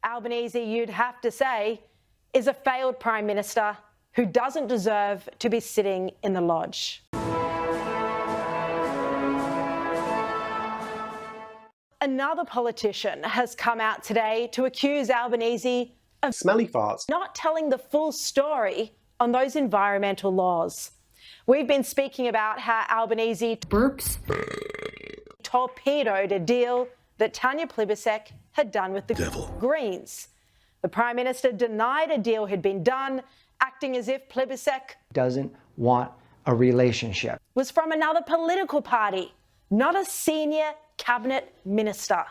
Albanese, you'd have to say, is a failed Prime Minister who doesn't deserve to be sitting in the Lodge. Another politician has come out today to accuse Albanese of smelly farts, not telling the full story on those environmental laws. We've been speaking about how Albanese burps torpedoed a deal that Tanya Plibersek had done with the Greens. The Prime Minister denied a deal had been done, acting as if Plibersek doesn't want a relationship. Was from another political party, not a senior cabinet minister.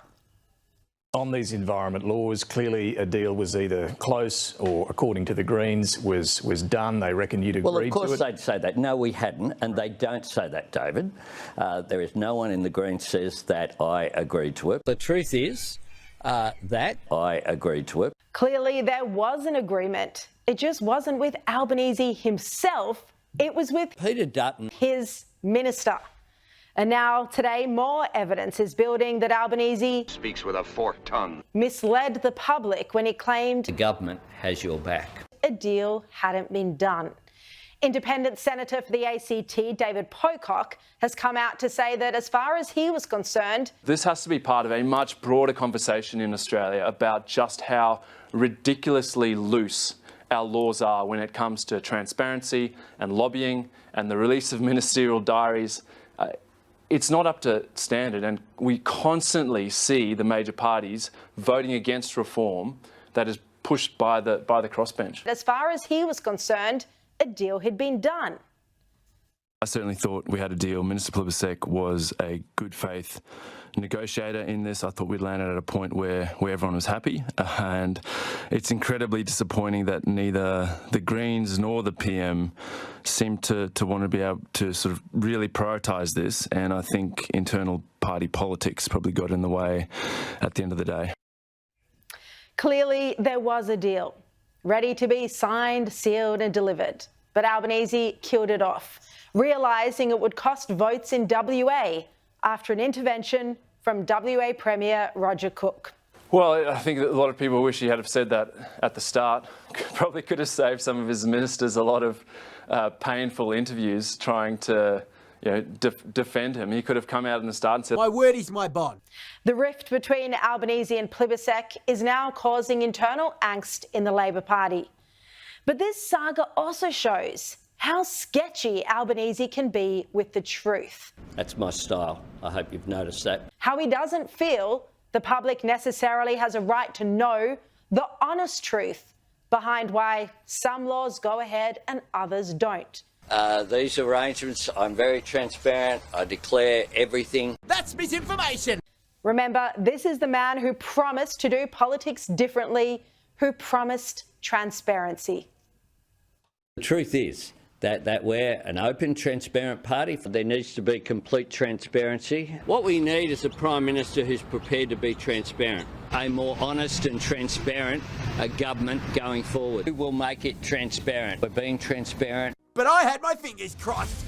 On these environment laws, clearly a deal was either close or, according to the Greens, was done. They reckon you'd agreed to it. Well, of course they'd say that. No, we hadn't, and they don't say that, David. There is no one in the Greens says that I agreed to it. The truth is that I agreed to it. Clearly there was an agreement. It just wasn't with Albanese himself. It was with Peter Dutton, his minister. And now, today, more evidence is building that Albanese speaks with a forked tongue, misled the public when he claimed the government has your back. A deal hadn't been done. Independent Senator for the ACT, David Pocock, has come out to say that as far as he was concerned, this has to be part of a much broader conversation in Australia about just how ridiculously loose our laws are when it comes to transparency and lobbying and the release of ministerial diaries. It's not up to standard, and we constantly see the major parties voting against reform that is pushed by the crossbench. As far as he was concerned, a deal had been done. I certainly thought we had a deal. Minister Plibersek was a good faith negotiator in this. I thought we'd landed at a point where everyone was happy, and it's incredibly disappointing that neither the Greens nor the PM seem to want to be able to sort of really prioritise this, and I think internal party politics probably got in the way at the end of the day. Clearly there was a deal, ready to be signed, sealed and delivered, but Albanese killed it off, realising it would cost votes in WA after an intervention from WA Premier Roger Cook. Well, I think that a lot of people wish he had said that at the start. Probably could have saved some of his ministers a lot of painful interviews trying to defend him. He could have come out in the start and said, "My word is my bond." The rift between Albanese and Plibersek is now causing internal angst in the Labor Party. But this saga also shows how sketchy Albanese can be with the truth. That's my style. I hope you've noticed that. How he doesn't feel the public necessarily has a right to know the honest truth behind why some laws go ahead and others don't. These arrangements, I'm very transparent. I declare everything. That's misinformation. Remember, this is the man who promised to do politics differently, who promised transparency. The truth is that we're an open, transparent party. There needs to be complete transparency. What we need is a Prime Minister who's prepared to be transparent. A more honest and transparent government going forward. We will make it transparent. We're being transparent. But I had my fingers crossed.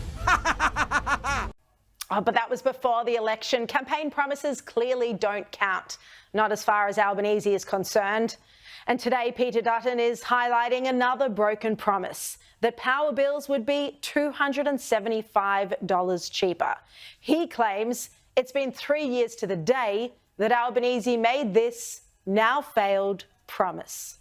But that was before the election. Campaign promises clearly don't count, not as far as Albanese is concerned. And today, Peter Dutton is highlighting another broken promise, that power bills would be $275 cheaper. He claims it's been 3 years to the day that Albanese made this now failed promise.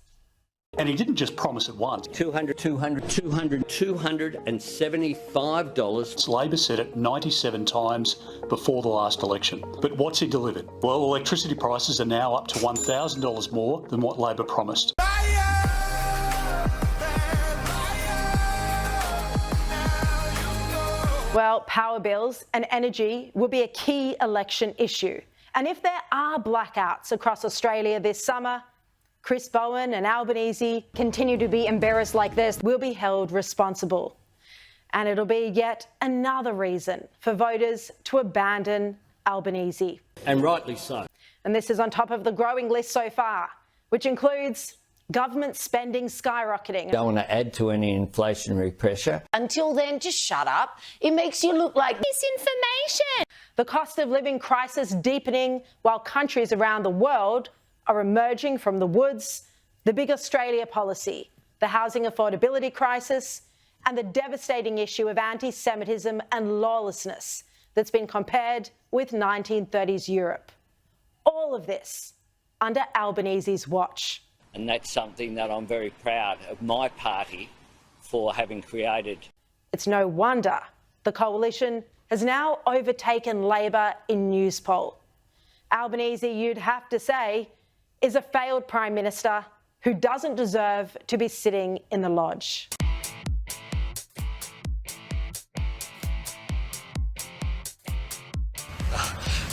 And he didn't just promise it once. $275. Labor said it 97 times before the last election. But what's he delivered? Well, electricity prices are now up to $1,000 more than what Labor promised. Well, power bills and energy will be a key election issue. And if there are blackouts across Australia this summer, Chris Bowen and Albanese continue to be embarrassed like this, will be held responsible. And it'll be yet another reason for voters to abandon Albanese. And rightly so. And this is on top of the growing list so far, which includes government spending skyrocketing. Don't want to add to any inflationary pressure. Until then, just shut up. It makes you look like misinformation. The cost of living crisis deepening while countries around the world are emerging from the woods: the big Australia policy, the housing affordability crisis, and the devastating issue of anti-Semitism and lawlessness that's been compared with 1930s Europe. All of this under Albanese's watch. And that's something that I'm very proud of my party for having created. It's no wonder the coalition has now overtaken Labor in news poll. Albanese, you'd have to say, is a failed Prime Minister who doesn't deserve to be sitting in the lodge.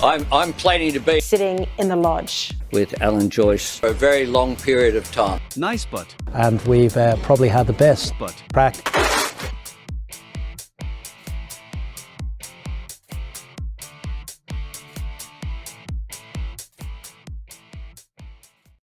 I'm planning to be Sitting in the lodge. with Alan Joyce for a very long period of time. Nice butt. And we've probably had the best Butt. practice.